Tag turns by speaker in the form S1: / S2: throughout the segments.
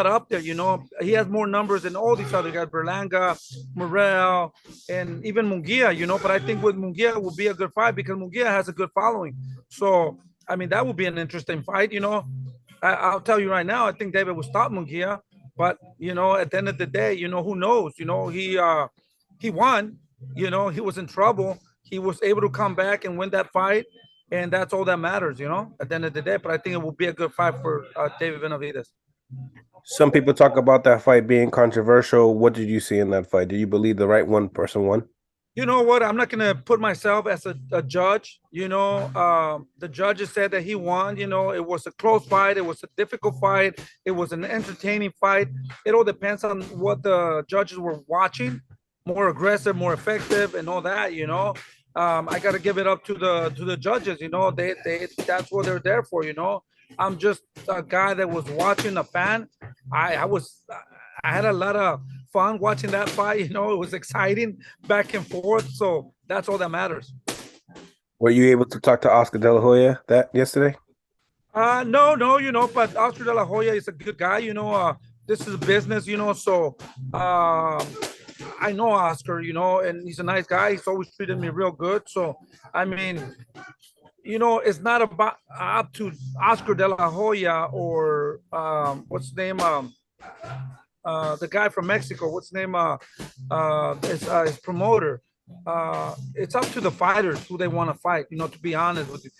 S1: up there. He has more numbers than all these other guys, Berlanga, Morel, and even Munguia. But I think with Munguia will be a good fight because Munguia has a good following. So, I mean, that would be an interesting fight. I'll tell you right now, I think David will stop Munguia. But, at the end of the day, who knows? He won. He was in trouble. He was able to come back and win that fight. And that's all that matters, at the end of the day. But I think it will be a good fight for David Benavidez.
S2: Some people talk about that fight being controversial. What did you see in that fight? Do you believe the right one person won?
S1: You know what? I'm not going to put myself as a judge. The judges said that he won. It was a close fight. It was a difficult fight. It was an entertaining fight. It all depends on what the judges were watching. More aggressive, more effective, and all that. I got to give it up to the judges. They that's what they're there for. I'm just a guy that was watching, a fan. I had a lot of fun watching that fight. It was exciting back and forth. So that's all that matters.
S2: Were you able to talk to Oscar De La Hoya that yesterday?
S1: No, but Oscar De La Hoya is a good guy. This is business. So I know Oscar. And he's a nice guy. He's always treated me real good. So I mean, it's not about up to Oscar De La Hoya or what's his name? The guy from Mexico. What's his name? His promoter. It's up to the fighters who they want to fight. To be honest with you,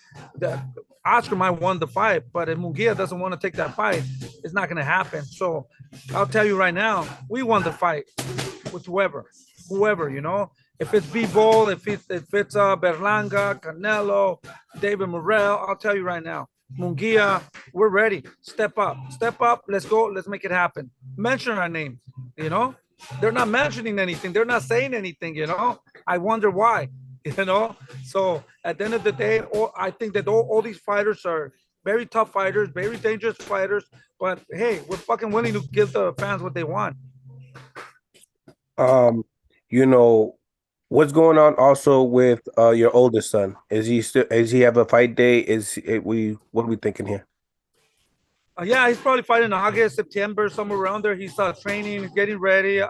S1: Oscar might won the fight, but if Munguia doesn't want to take that fight, it's not going to happen. So I'll tell you right now, we won the fight with whoever. If it's B-Ball, if it's Berlanga, Canelo, David Morel, I'll tell you right now, Munguia, we're ready. Step up. Let's go. Let's make it happen. Mention our names. They're not mentioning anything. They're not saying anything. I wonder why. So at the end of the day, I think that all these fighters are very tough fighters, very dangerous fighters. But hey, we're fucking willing to give the fans what they want.
S2: What's going on also with your oldest son? Is he have a fight day? What are we thinking here?
S1: Yeah, he's probably fighting in August, September, somewhere around there. He's training, getting ready.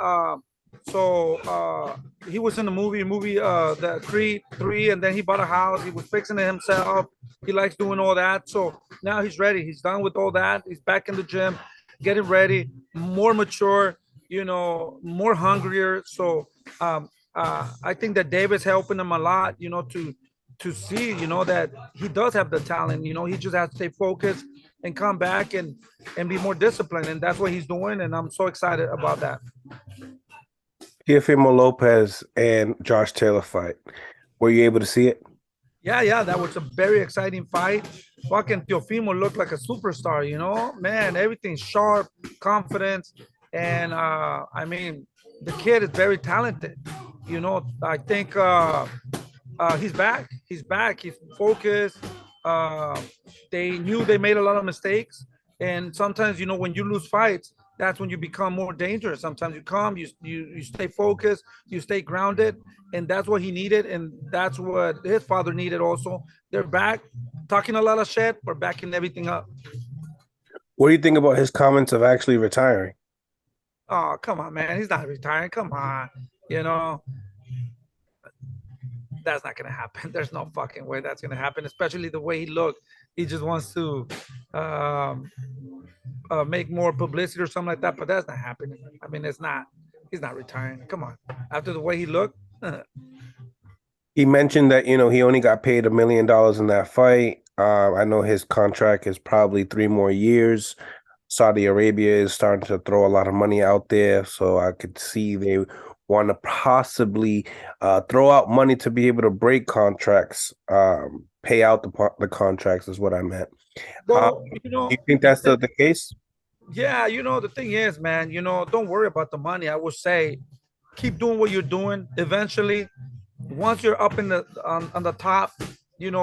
S1: So he was in the movie, the Creed 3, and then he bought a house. He was fixing it himself. He likes doing all that. So now he's ready. He's done with all that. He's back in the gym, getting ready, more mature, more hungrier. So I think that David's helping him a lot, to see, that he does have the talent. He just has to stay focused and come back and be more disciplined. And that's what he's doing. And I'm so excited about that.
S2: Teofimo Lopez and Josh Taylor fight. Were you able to see it?
S1: Yeah, that was a very exciting fight. Fucking Teofimo looked like a superstar, man, everything's sharp, confidence. And I mean, the kid is very talented. I think he's back. He's focused. They knew they made a lot of mistakes. And sometimes, when you lose fights, that's when you become more dangerous. Sometimes you stay focused, you stay grounded, and that's what he needed, and that's what his father needed also. They're back, talking a lot of shit, but backing everything up.
S2: What do you think about his comments of actually retiring?
S1: Oh, come on, man. He's not retiring. Come on. That's not going to happen. There's no fucking way that's going to happen, especially the way he looked. He just wants to make more publicity or something like that, but that's not happening. I mean, he's not retiring. Come on. After the way he looked.
S2: He mentioned that, he only got paid $1 million in that fight. I know his contract is probably 3 more years. Saudi Arabia is starting to throw a lot of money out there, so I could see they want to possibly throw out money to be able to break contracts, pay out the contracts is what I meant.
S1: Well,
S2: do you think that's the case?
S1: Yeah, the thing is, man, don't worry about the money. I would say keep doing what you're doing. Eventually, once you're up in on the top, your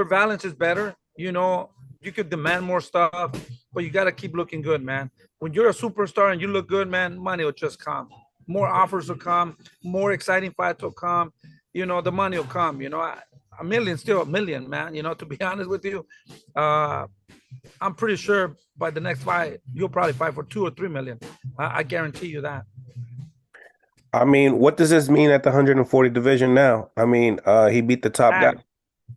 S1: balance is better. You could demand more stuff, but you got to keep looking good, man. When you're a superstar and you look good, man, money will just come. More offers will come, more exciting fights will come. The money will come. a million, still a million, man. You know, to be honest with you, I'm pretty sure by the next fight, you'll probably fight for 2 or 3 million. I guarantee you that.
S2: I mean, what does this mean at the 140 division now? I mean, he beat the top guy.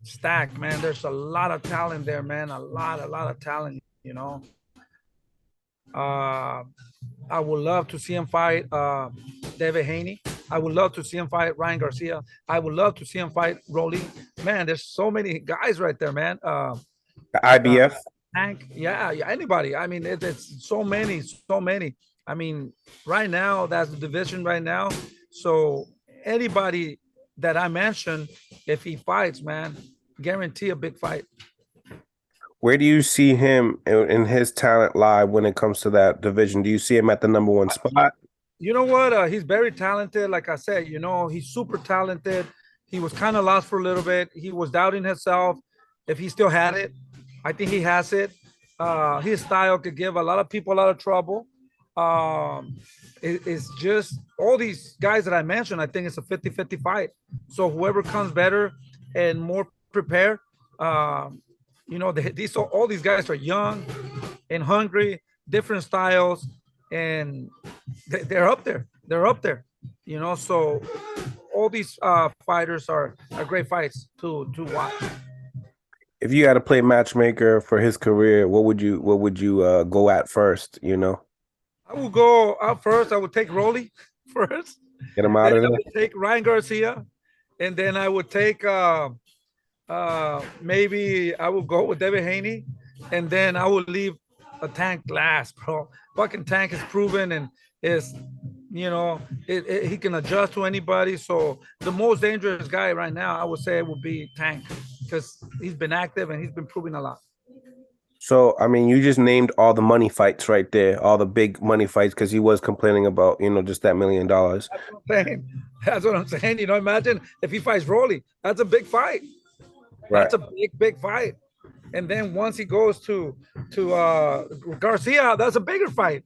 S1: Stacked, man. There's a lot of talent there, man. A lot of talent, you know. I would love to see him fight David Haney. I would love to see him fight Ryan Garcia. I would love to see him fight Rolly. Man, there's so many guys right there, man.
S2: The IBF.
S1: Tank, yeah, anybody. I mean, it's so many, so many. I mean, right now, that's the division right now. So anybody that I mentioned, if he fights, man, guarantee a big fight.
S2: Where do you see him in his talent lie when it comes to that division? Do you see him at the number one spot?
S1: You know what? He's very talented. Like I said, you know, he's super talented. He was kind of lost for a little bit. He was doubting himself if he still had it. I think he has it. His style could give a lot of people a lot of trouble. It's just all these guys that I mentioned, I think it's a 50-50 fight. So whoever comes better and more prepared, you know, all these guys are young and hungry, different styles, and they're up there. They're up there, you know. So all these fighters are great fights to watch.
S2: If you had to play matchmaker for his career, what would you go at first? You know,
S1: I will go out first. I would take Rolly first.
S2: Get him out of there.
S1: I would take Ryan Garcia, and then I would take maybe I will go with David Haney, and then I will leave a Tank last, bro. Fucking Tank is proven and is, you know, he can adjust to anybody. So the most dangerous guy right now, I would say, it would be Tank because he's been active and he's been proving a lot.
S2: So, I mean, you just named all the money fights right there, all the big money fights, because he was complaining about, you know, just that $1 million.
S1: That's what I'm saying. That's what I'm saying. You know, imagine if he fights Rolly, that's a big fight. Right. That's a big fight. And then once he goes to Garcia, that's a bigger fight.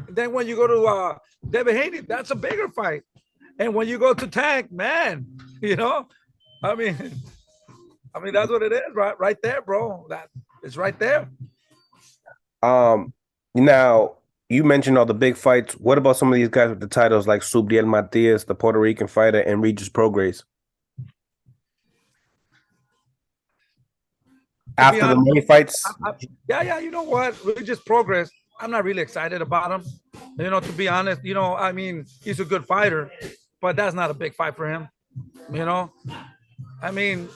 S1: And then when you go to David Haney, that's a bigger fight. And when you go to Tank, man, you know, I mean, that's what it is, right there, bro. That it's right there.
S2: Now you mentioned all the big fights. What about some of these guys with the titles like Subriel Matias, the Puerto Rican fighter, and Regis Prograis? After the money fights?
S1: Yeah, you know what? Regis Prograis, I'm not really excited about him. You know, to be honest, you know, I mean, he's a good fighter, but that's not a big fight for him. You know, I mean,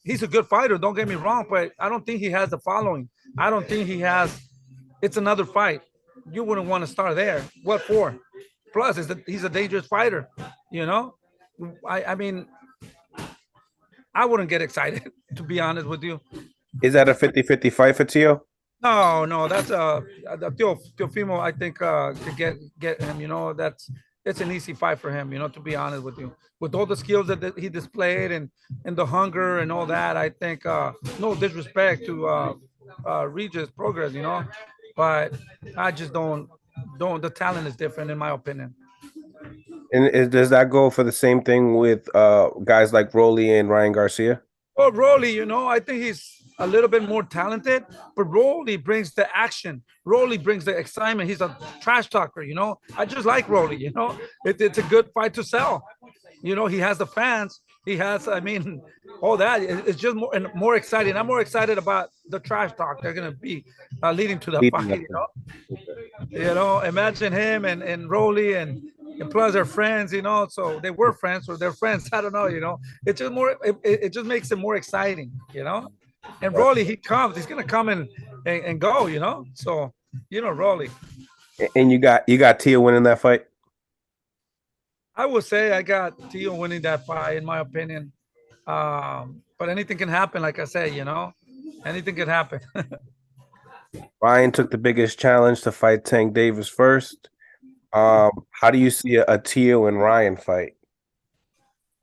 S1: he's a good fighter, don't get me wrong, but I don't think he has the following. I don't think he has. It's another fight. You wouldn't want to start there. What for? Plus, he's a dangerous fighter. You know, I mean, I wouldn't get excited, to be honest with you.
S2: Is that a 50-50 fight for Tio?
S1: No, that's Teofimo, I think, to get him, you know, it's an easy fight for him, you know, to be honest with you. With all the skills that he displayed and the hunger and all that, I think, no disrespect to Regis Prograis, you know, but I just don't, the talent is different in my opinion.
S2: And does that go for the same thing with guys like Rolly and Ryan Garcia?
S1: Well, Rolly, you know, I think he's a little bit more talented, but Rolly brings the action. Rolly brings the excitement. He's a trash talker, you know. I just like Rolly, you know. It's a good fight to sell. You know, he has the fans. He has, I mean, all that. It's just more exciting. I'm more excited about the trash talk they're going to be leading to the fight, you know. You know, imagine him and Rolly and plus they're friends, you know, so they were friends or they're friends. I don't know, you know. It's just more, it just makes it more exciting, you know. And Rolly, he's gonna come and go, you know. So, you know, Rolly.
S2: And you got Tio winning that fight?
S1: I would say I got Tio winning that fight, in my opinion. But anything can happen, like I said, you know. Anything can happen.
S2: Ryan took the biggest challenge to fight Tank Davis first. How do you see a Tio and Ryan fight?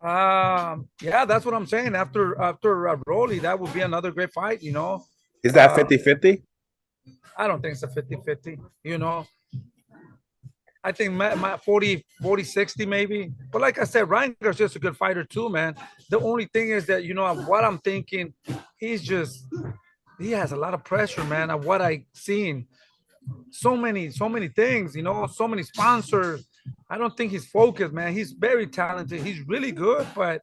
S1: Yeah, that's what I'm saying. After Rolly, that would be another great fight, you know.
S2: Is that 50-50?
S1: I don't think it's a 50-50, you know. I think my 40, 60 maybe. But like I said, Ryan Garcia's a good fighter too, man. The only thing is that, what I'm thinking, he has a lot of pressure, man, of what I seen. So many things, so many sponsors. I don't think he's focused, man. He's very talented. He's really good, but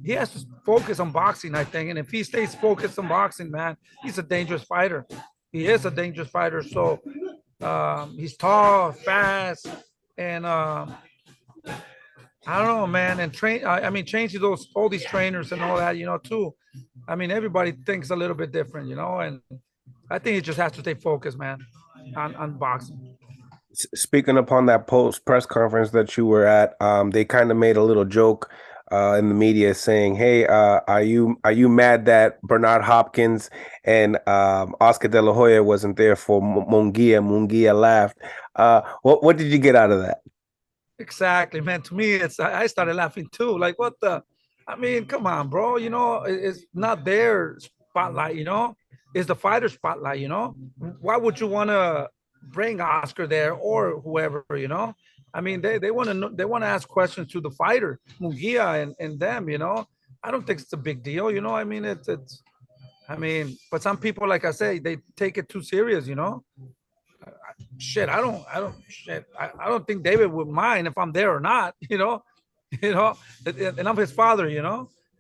S1: he has to focus on boxing, I think. And if he stays focused on boxing, man, he's a dangerous fighter. He is a dangerous fighter. So he's tall, fast, and I don't know, man. And I mean, changing all these trainers and all that, too. I mean, everybody thinks a little bit different, and I think he just has to stay focused, man, on boxing.
S2: Speaking upon that post press conference that you were at, they kind of made a little joke in the media saying, "Hey, are you mad that Bernard Hopkins and Oscar De La Hoya wasn't there for Munguia?" Munguia laughed. What did you get out of that?
S1: Exactly, man. To me, I started laughing too. Like, what the? I mean, come on, bro. It's not their spotlight. It's the fighter spotlight. Why would you want to bring Oscar there or whoever? I mean, they want to ask questions to the fighter, Munguia and them. I don't think it's a big deal. I mean, it's. I mean, but some people, like I say, they take it too serious. Shit, I don't think David would mind if I'm there or not, you know, and I'm his father,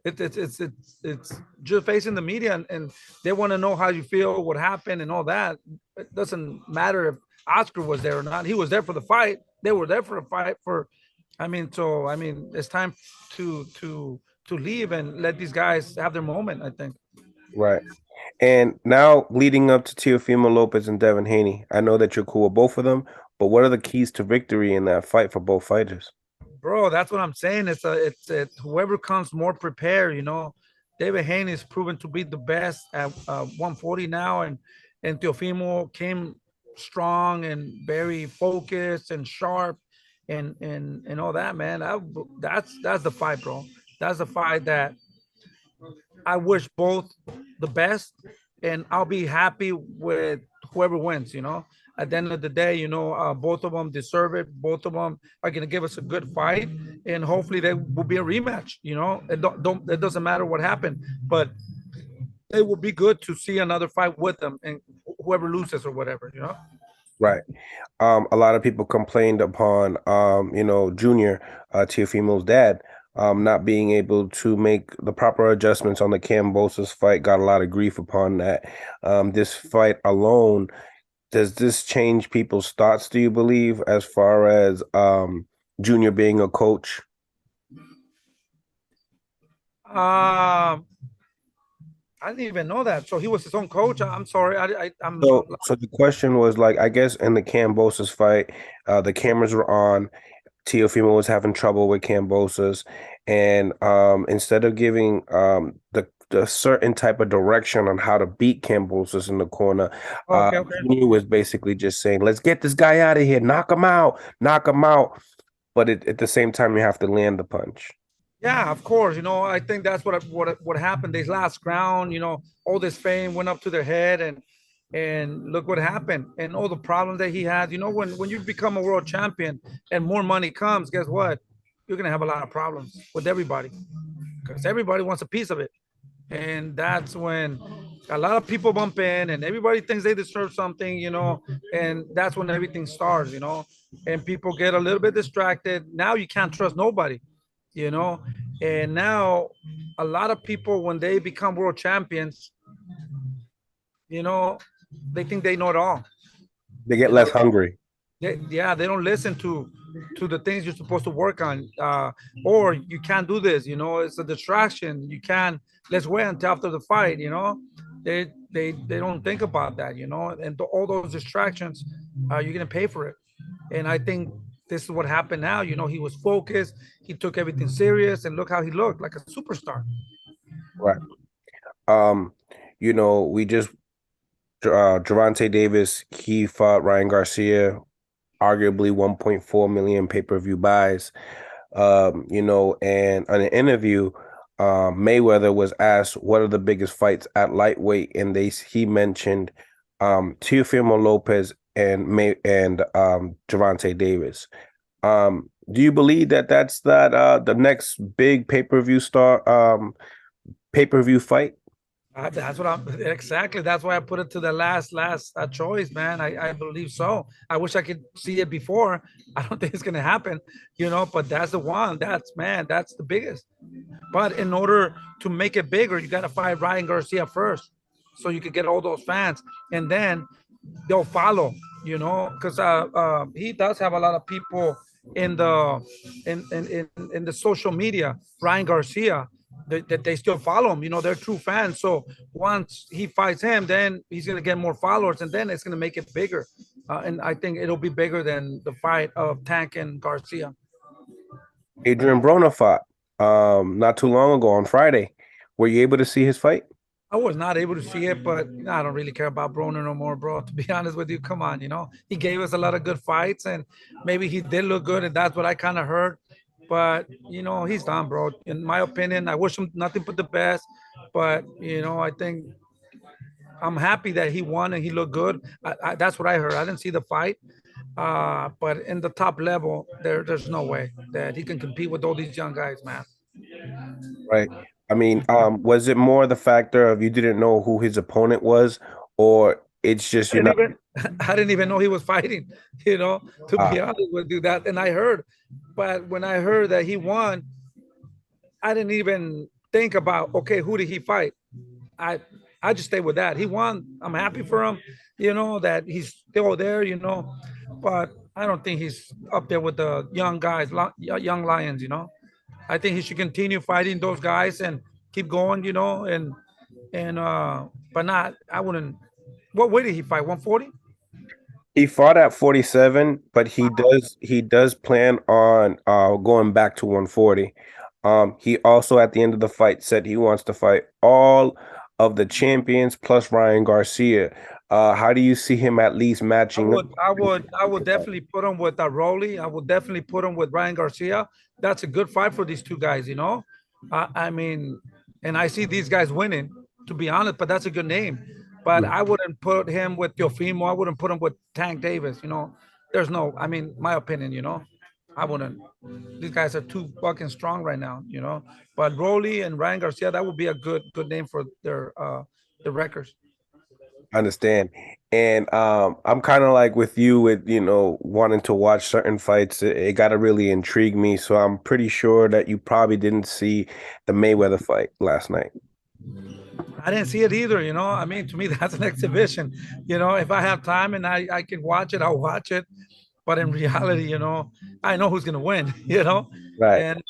S1: it's just facing the media and they want to know how you feel, what happened and all that. It doesn't matter if Oscar was there or not. He was there for the fight. They were there for the fight I mean, it's time to leave and let these guys have their moment, I think.
S2: Right. And now leading up to Teofimo Lopez and Devin Haney, I know that you're cool with both of them, but what are the keys to victory in that fight for both fighters?
S1: Bro, that's what I'm saying. It's whoever comes more prepared. David Haney is proven to be the best at 140 now, and Teofimo came strong and very focused and sharp, and all that, man. That's the fight, bro. That's the fight that I wish both the best, and I'll be happy with whoever wins. At the end of the day, both of them deserve it. Both of them are going to give us a good fight, and hopefully there will be a rematch. It doesn't matter what happened, but it will be good to see another fight with them, and whoever loses or whatever.
S2: Right. A lot of people complained upon, Junior, Teofimo's dad, not being able to make the proper adjustments on the Kambosos fight. Got a lot of grief upon that. This fight alone, does this change people's thoughts, do you believe, as far as Junior being a coach?
S1: I didn't even know that. So he was his own coach. I'm sorry. I'm
S2: So the question was, like, I guess in the Kambosos fight, the cameras were on. Teofimo was having trouble with Kambosos, and instead of giving the certain type of direction on how to beat Kambosos in the corner,
S1: okay.
S2: he was basically just saying, "Let's get this guy out of here, knock him out, knock him out." But at the same time, you have to land the punch.
S1: Yeah, of course. I think that's what happened. This last round, all this fame went up to their head, and look what happened, and all the problems that he had. When you become a world champion and more money comes, guess what? You're gonna have a lot of problems with everybody because everybody wants a piece of it, and that's when a lot of people bump in, and everybody thinks they deserve something, and that's when everything starts, and people get a little bit distracted. Now you can't trust nobody you know. And now a lot of people, when they become world champions, you know, they think they know it all.
S2: They get less hungry.
S1: They don't listen to the things you're supposed to work on. Or you can't do this, it's a distraction. You can't, let's wait until after the fight, they don't think about that, and all those distractions, you're gonna pay for it. And I think this is what happened now. He was focused, he took everything serious, and look how he looked, like a superstar.
S2: Right. We just Gervonta Davis, he fought Ryan Garcia, arguably 1.4 million pay-per-view buys. And on an interview, Mayweather was asked what are the biggest fights at lightweight, and he mentioned Teofimo Lopez and Gervonta Davis. Do you believe that that's the next big pay-per-view fight?
S1: That's what I'm exactly. That's why I put it to the last choice, man. I believe so. I wish I could see it before. I don't think it's gonna happen, But that's the one. That's the biggest. But in order to make it bigger, you got to fight Ryan Garcia first, so you could get all those fans, and then they'll follow. Because he does have a lot of people in the in the social media. Ryan Garcia, that they still follow him. They're true fans. So once he fights him, then he's gonna get more followers, and then it's gonna make it bigger. And I think it'll be bigger than the fight of Tank and Garcia.
S2: Adrian Broner fought not too long ago on Friday. Were you able to see his fight?
S1: I was not able to see it, but I don't really care about Broner no more, bro. To be honest with you, come on, he gave us a lot of good fights, and maybe he did look good, and that's what I kind of heard. But he's done, bro. In my opinion, I wish him nothing but the best. But I think I'm happy that he won and he looked good. That's what I heard. I didn't see the fight, but in the top level, there's no way that he can compete with all these young guys, man.
S2: Right. I mean, was it more the factor of you didn't know who his opponent was, or it's just
S1: I
S2: you're
S1: didn't
S2: not?
S1: even I didn't even know he was fighting, to
S2: Uh,
S1: be honest with you that. And I heard, but when I heard that he won, I didn't even think about, okay, who did he fight? I I just stay with that. He won. I'm happy for him, that he's still there, but I don't think he's up there with the young guys, young lions, I think he should continue fighting those guys and keep going, and but not I wouldn't. What weight did he fight? 140?
S2: he fought at 47, but he does plan on going back to 140. He also at the end of the fight said he wants to fight all of the champions plus Ryan Garcia. How do you see him at least
S1: I
S2: matching up?
S1: would, I would, I would definitely put him with Rolly. I would definitely put him with Ryan Garcia. That's a good fight for these two guys, I mean, and I see these guys winning, to be honest. But that's a good name. But I wouldn't put him with Teofimo. I wouldn't put him with Tank Davis. There's no. I mean, my opinion. I wouldn't. These guys are too fucking strong right now. But Rolly and Ryan Garcia, that would be a good name for their records.
S2: Understand. And I'm kind of like with you with, wanting to watch certain fights. It got to really intrigue me. So I'm pretty sure that you probably didn't see the Mayweather fight last night.
S1: I didn't see it either. I mean, to me, that's an exhibition. If I have time and I can watch it, I'll watch it. But in reality, I know who's gonna win.
S2: Right.
S1: And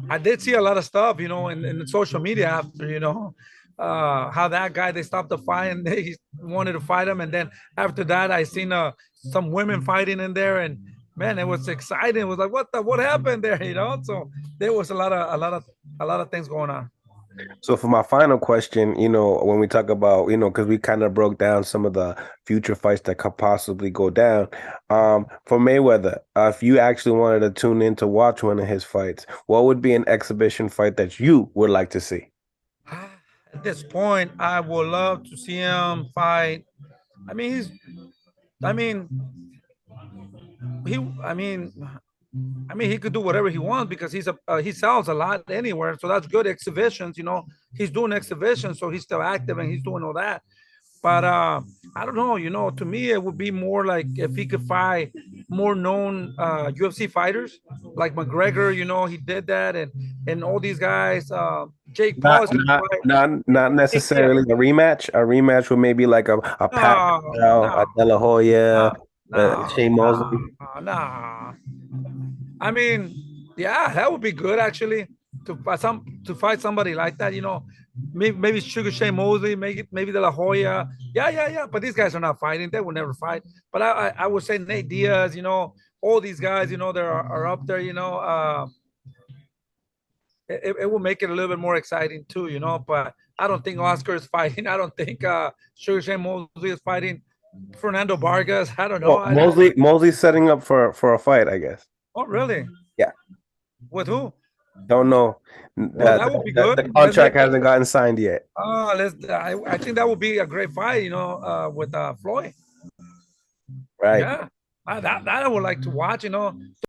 S1: I did see a lot of stuff, in social media after, how that guy, they stopped the fight and they wanted to fight him, and then after that, I seen some women fighting in there, and man, it was exciting. It was like, what happened there? So there was a lot of things going on.
S2: So for my final question, when we talk about, because we kind of broke down some of the future fights that could possibly go down. For Mayweather, if you actually wanted to tune in to watch one of his fights, what would be an exhibition fight that you would like to see?
S1: At this point, I would love to see him fight. I mean, I mean, he. I mean, he could do whatever he wants because he sells a lot anywhere, so that's good exhibitions. He's doing exhibitions, so he's still active and he's doing all that. But I don't know. To me, it would be more like if he could fight more known UFC fighters like McGregor. He did that, and all these guys. Jake Paul
S2: Not
S1: is going to
S2: not
S1: fight.
S2: not
S1: Yeah.
S2: necessarily a rematch. A rematch would maybe like a
S1: No,
S2: Pacquiao,
S1: no,
S2: a De La Hoya,
S1: no, no,
S2: Shane
S1: no,
S2: Mosley.
S1: no. I mean, yeah, that would be good actually to fight somebody like that. Maybe Sugar Shane Mosley, maybe De La Hoya. Yeah. But these guys are not fighting; they will never fight. But I would say Nate Diaz. All these guys. They are up there. It will make it a little bit more exciting too. But I don't think Oscar is fighting. I don't think Sugar Shane Mosley is fighting. Fernando Vargas. I don't know.
S2: Well, Mosley's setting up for a fight, I guess.
S1: Oh, really?
S2: Yeah,
S1: With who?
S2: don't know.
S1: Well, that would be good.
S2: The
S1: Let's
S2: contract
S1: make
S2: hasn't gotten signed yet.
S1: let's. I think that would be a great fight. With Floyd.
S2: Right.
S1: Yeah, that I would like to watch.